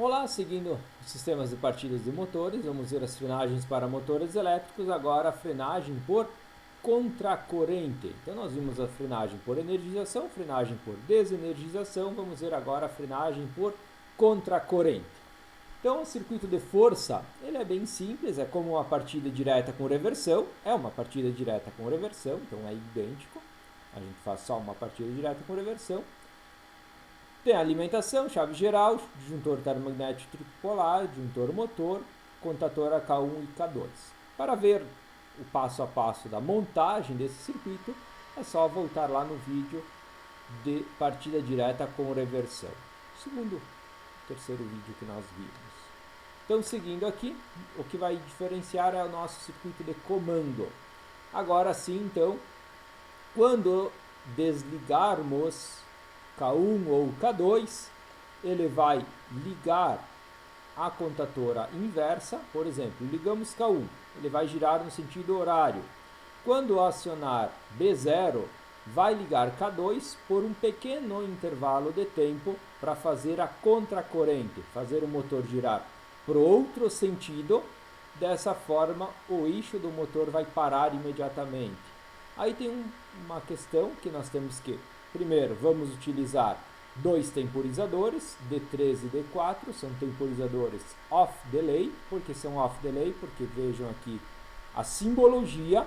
Olá, seguindo os sistemas de partidas de motores, vamos ver as frenagens para motores elétricos, agora a frenagem por contracorrente. Então nós vimos a frenagem por energização, frenagem por desenergização, vamos ver agora a frenagem por contracorrente. Então o circuito de força, ele é bem simples, é como uma partida direta com reversão, é uma partida direta com reversão, então é idêntico, a gente faz só uma partida direta com reversão. Tem a alimentação, chave geral, disjuntor termomagnético tripolar, disjuntor motor, contator K1 e K2. Para ver o passo a passo da montagem desse circuito, é só voltar lá no vídeo de partida direta com reversão. Terceiro vídeo que nós vimos. Então, seguindo aqui, o que vai diferenciar é o nosso circuito de comando. Agora sim, então, quando desligarmos K1 ou K2, ele vai ligar a contatora inversa, por exemplo, ligamos K1, ele vai girar no sentido horário. Quando acionar B0, vai ligar K2 por um pequeno intervalo de tempo para fazer a contracorrente, fazer o motor girar para outro sentido. Dessa forma, o eixo do motor vai parar imediatamente. Aí tem uma questão que nós temos que, primeiro, vamos utilizar dois temporizadores, D3 e D4, são temporizadores off delay. Por que são off delay? Porque vejam aqui, a simbologia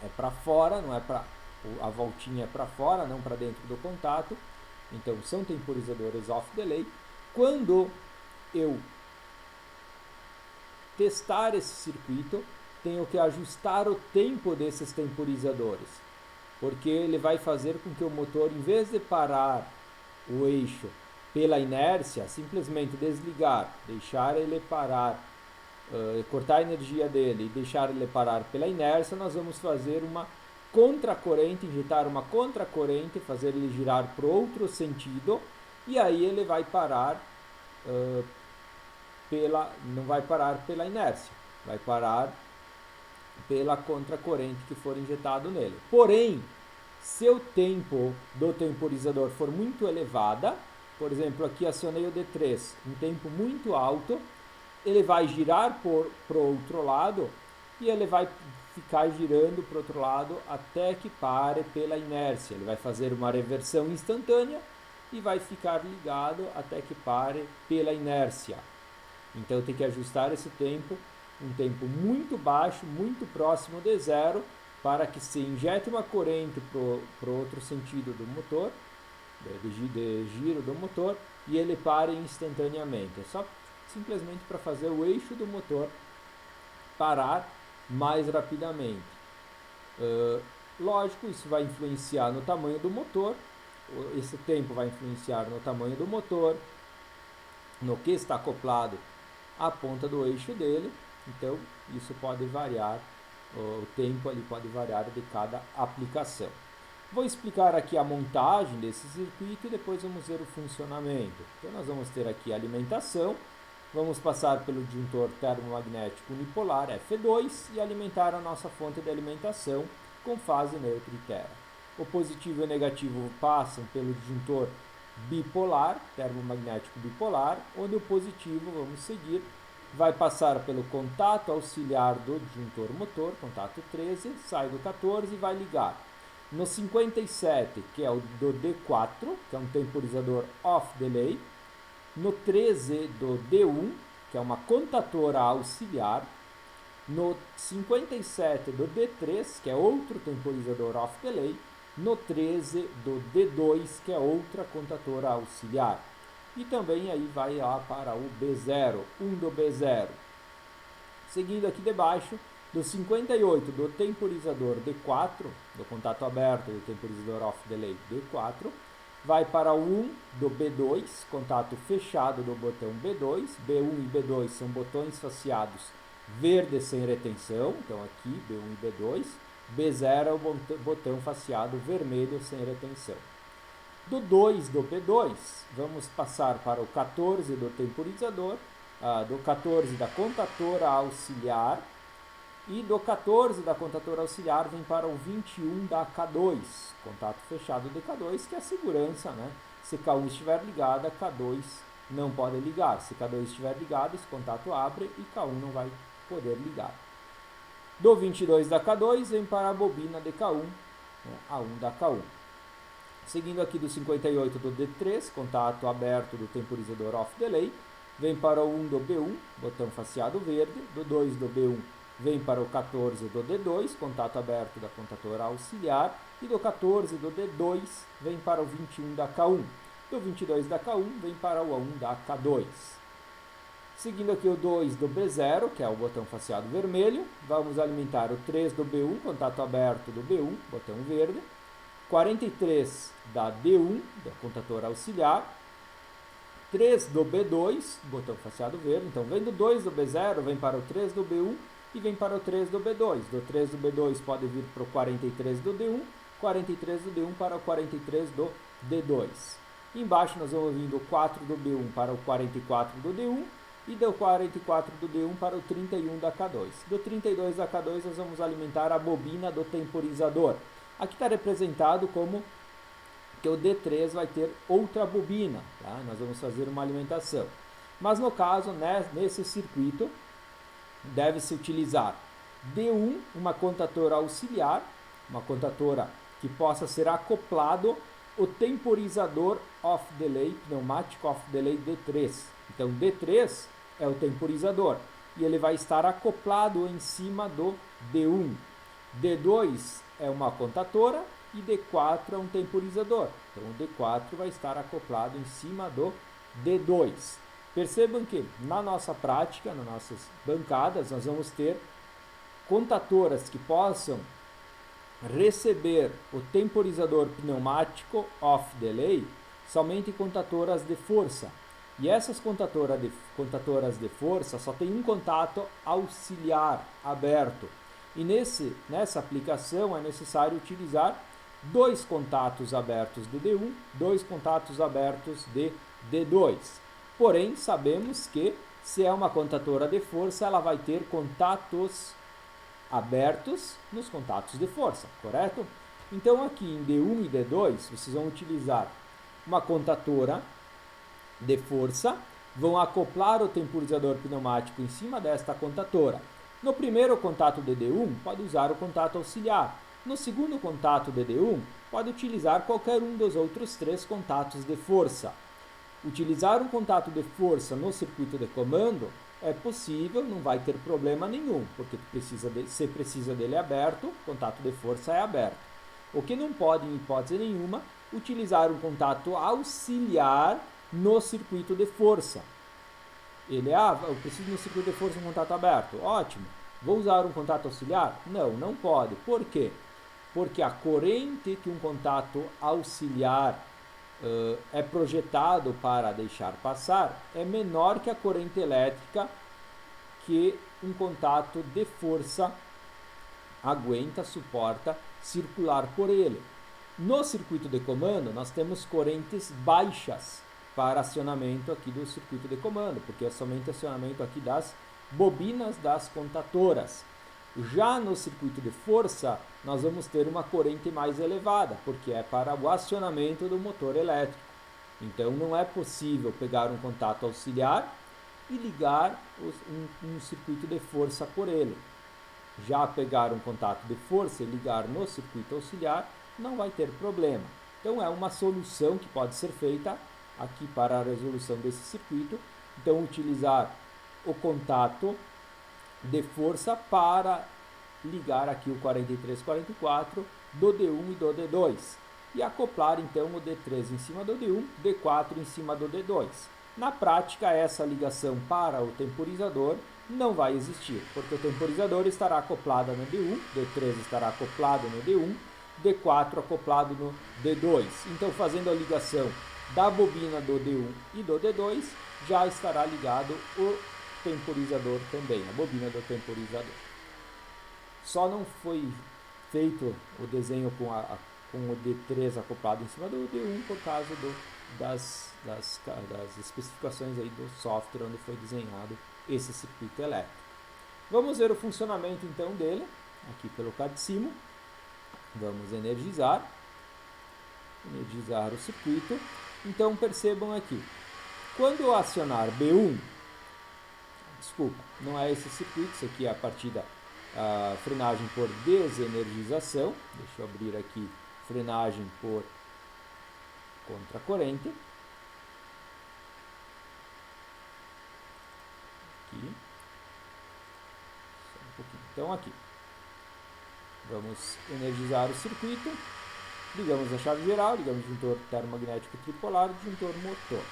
é para fora, não é para a voltinha é para fora, não para dentro do contato. Então são temporizadores off delay. Quando eu testar esse circuito, tenho que ajustar o tempo desses temporizadores, porque ele vai fazer com que o motor, em vez de parar o eixo pela inércia, simplesmente desligar, deixar ele parar, cortar a energia dele e deixar ele parar pela inércia, nós vamos fazer uma contracorrente, injetar uma contracorrente, fazer ele girar para outro sentido, e aí ele vai parar não vai parar pela inércia, vai parar pela contracorrente que for injetado nele. Porém, se o tempo do temporizador for muito elevada, por exemplo, aqui acionei o D3, um tempo muito alto, ele vai girar para o outro lado e ele vai ficar girando para o outro lado até que pare pela inércia. Ele vai fazer uma reversão instantânea e vai ficar ligado até que pare pela inércia. Então tem que ajustar esse tempo, um tempo muito baixo, muito próximo de zero, para que se injete uma corrente para o outro sentido do motor, de giro do motor, e ele pare instantaneamente. É só simplesmente para fazer o eixo do motor parar mais rapidamente. Lógico, isso vai influenciar no tamanho do motor, esse tempo vai influenciar no tamanho do motor, no que está acoplado à ponta do eixo dele, então isso pode variar, o tempo ali pode variar de cada aplicação. Vou explicar aqui a montagem desse circuito e depois vamos ver o funcionamento. Então nós vamos ter aqui a alimentação, vamos passar pelo disjuntor termomagnético unipolar F2 e alimentar a nossa fonte de alimentação com fase neutra e terra. O positivo e o negativo passam pelo disjuntor bipolar, termomagnético bipolar, onde o positivo, vamos seguir, vai passar pelo contato auxiliar do disjuntor motor, contato 13, sai do 14 e vai ligar no 57, que é o do D4, que é um temporizador off delay, no 13 do D1, que é uma contatora auxiliar, no 57 do D3, que é outro temporizador off delay, no 13 do D2, que é outra contatora auxiliar. E também aí vai lá para o B0, 1 do B0. Seguindo aqui debaixo, do 58 do temporizador D4, do contato aberto do temporizador off delay D4, vai para o 1 do B2, contato fechado do botão B2. B1 e B2 são botões faceados verde sem retenção, então aqui B1 e B2. B0 é o botão faceado vermelho sem retenção. Do 2 do B2, vamos passar para o 14 do temporizador, do 14 da contatora auxiliar, e do 14 da contatora auxiliar vem para o 21 da K2, contato fechado de K2, que é a segurança, né? Se K1 estiver ligada, K2 não pode ligar. Se K2 estiver ligado, esse contato abre e K1 não vai poder ligar. Do 22 da K2 vem para a bobina de K1, né, A1 da K1. Seguindo aqui do 58 do D3, contato aberto do temporizador off delay, vem para o 1 do B1, botão faceado verde, do 2 do B1 vem para o 14 do D2, contato aberto da contatora auxiliar, e do 14 do D2 vem para o 21 da K1. Do 22 da K1 vem para o A1 da K2. Seguindo aqui o 2 do B0, que é o botão faceado vermelho, vamos alimentar o 3 do B1, contato aberto do B1, botão verde, 43 da D1, da contatora auxiliar, 3 do B2, botão faceado verde, então vem do 2 do B0, vem para o 3 do B1 e vem para o 3 do B2. Do 3 do B2 pode vir para o 43 do D1, 43 do D1 para o 43 do D2. Embaixo nós vamos vir do 4 do B1 para o 44 do D1 e do 44 do D1 para o 31 da K2. Do 32 da K2 nós vamos alimentar a bobina do temporizador. Aqui está representado como que o D3 vai ter outra bobina, tá? Nós vamos fazer uma alimentação. Mas no caso, né, nesse circuito, deve-se utilizar D1, uma contatora auxiliar, uma contatora que possa ser acoplado o temporizador off delay, pneumático off delay D3. Então D3 é o temporizador e ele vai estar acoplado em cima do D1. D2 é uma contatora e D4 é um temporizador. Então o D4 vai estar acoplado em cima do D2. Percebam que na nossa prática, nas nossas bancadas, nós vamos ter contatoras que possam receber o temporizador pneumático off delay somente contatoras de força. E essas contatoras de força só tem um contato auxiliar aberto. E nessa aplicação é necessário utilizar dois contatos abertos de D1, dois contatos abertos de D2. Porém, sabemos que se é uma contatora de força, ela vai ter contatos abertos nos contatos de força, correto? Então aqui em D1 e D2, vocês vão utilizar uma contatora de força, vão acoplar o temporizador pneumático em cima desta contatora. No primeiro contato de D1, pode usar o contato auxiliar. No segundo contato de D1, pode utilizar qualquer um dos outros três contatos de força. Utilizar um contato de força no circuito de comando é possível, não vai ter problema nenhum, porque você precisa dele aberto, contato de força é aberto. O que não pode, em hipótese nenhuma, utilizar um contato auxiliar no circuito de força. Eu preciso no circuito de força um contato aberto. Ótimo. Vou usar um contato auxiliar? Não, não pode. Por quê? Porque a corrente que um contato auxiliar é projetado para deixar passar é menor que a corrente elétrica que um contato de força aguenta, suporta circular por ele. No circuito de comando, nós temos correntes baixas para acionamento aqui do circuito de comando, porque é somente acionamento aqui das bobinas das contatoras. Já no circuito de força, nós vamos ter uma corrente mais elevada, porque é para o acionamento do motor elétrico. Então não é possível pegar um contato auxiliar e ligar um circuito de força por ele. Já pegar um contato de força e ligar no circuito auxiliar não vai ter problema. Então é uma solução que pode ser feita aqui para a resolução desse circuito. Então utilizar o contato de força para ligar aqui o 4344 do D1 e do D2 e acoplar então o D3 em cima do D1, D4 em cima do D2. Na prática, essa ligação para o temporizador não vai existir, porque o temporizador estará acoplado no D1, D3 estará acoplado no D1, D4 acoplado no D2. Então, fazendo a ligação da bobina do D1 e do D2, já estará ligado o temporizador também, a bobina do temporizador. Só não foi feito o desenho com o D3 acoplado em cima do D1 por causa das especificações aí do software onde foi desenhado esse circuito elétrico. Vamos ver o funcionamento então dele, aqui pelo catecismo. Vamos energizar o circuito. Então percebam aqui, Quando eu acionar B1, desculpa, não é esse circuito, isso aqui é a partida frenagem por desenergização. Deixa eu abrir aqui, frenagem por contracorrente. Aqui. Só um pouquinho. Então aqui. Vamos energizar o circuito. Ligamos a chave geral, ligamos o disjuntor termomagnético tripolar, disjuntor motor,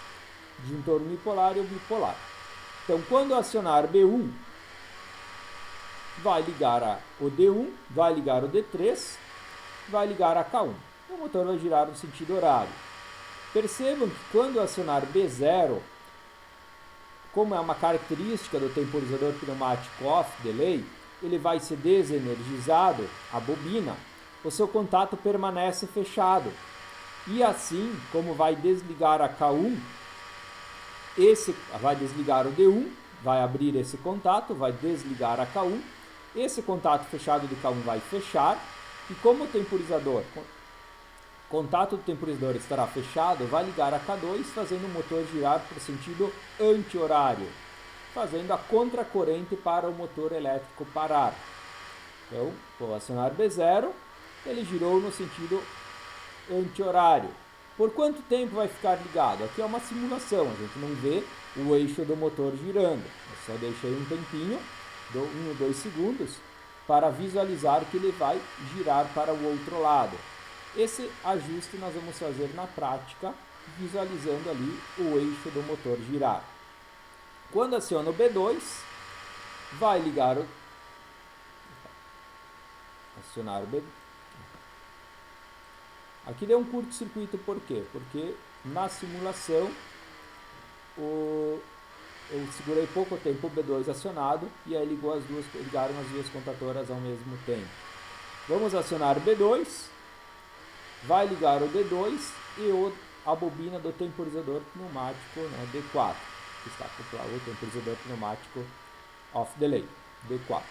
disjuntor unipolar e o bipolar. Então, quando acionar B1, vai ligar o D1, vai ligar o D3, vai ligar a K1. E o motor vai girar no sentido horário. Percebam que quando acionar B0, como é uma característica do temporizador pneumático off-delay, ele vai ser desenergizado, a bobina, o seu contato permanece fechado. E assim, como vai desligar a K1, vai desligar o D1, vai abrir esse contato, vai desligar a K1, esse contato fechado de K1 vai fechar, e como o contato do temporizador estará fechado, vai ligar a K2, fazendo o motor girar por sentido anti-horário, fazendo a contracorrente para o motor elétrico parar. Então, vou acionar B0, ele girou no sentido anti-horário. Por quanto tempo vai ficar ligado? Aqui é uma simulação, a gente não vê o eixo do motor girando. Eu só deixei um tempinho, 1 ou 2 segundos, para visualizar que ele vai girar para o outro lado. Esse ajuste nós vamos fazer na prática, visualizando ali o eixo do motor girar. Quando aciona o B2, vai ligar o... Acionar o B2. Aqui deu um curto-circuito, por quê? Porque na simulação eu segurei pouco tempo o B2 acionado e aí ligaram as duas contatoras ao mesmo tempo. Vamos acionar o B2, vai ligar o D2 e a bobina do temporizador pneumático, né, D4, que está acoplado ao temporizador pneumático off-delay, D4.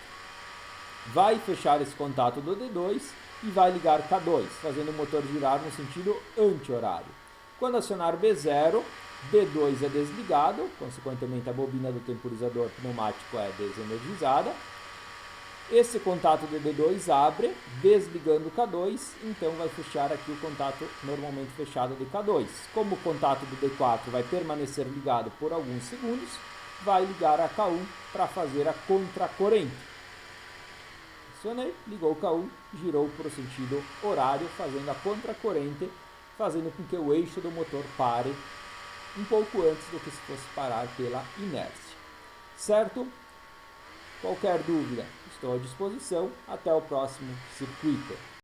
Vai fechar esse contato do D2 e vai ligar K2, fazendo o motor girar no sentido anti-horário. Quando acionar B0, D2 é desligado, consequentemente a bobina do temporizador pneumático é desenergizada. Esse contato do D2 abre, desligando K2, então vai fechar aqui o contato normalmente fechado de K2. Como o contato do D4 vai permanecer ligado por alguns segundos, vai ligar a K1 para fazer a contracorrente. Acionei, ligou o K1, girou para o sentido horário, fazendo a contracorrente, fazendo com que o eixo do motor pare um pouco antes do que se fosse parar pela inércia. Certo? Qualquer dúvida, estou à disposição. Até o próximo circuito.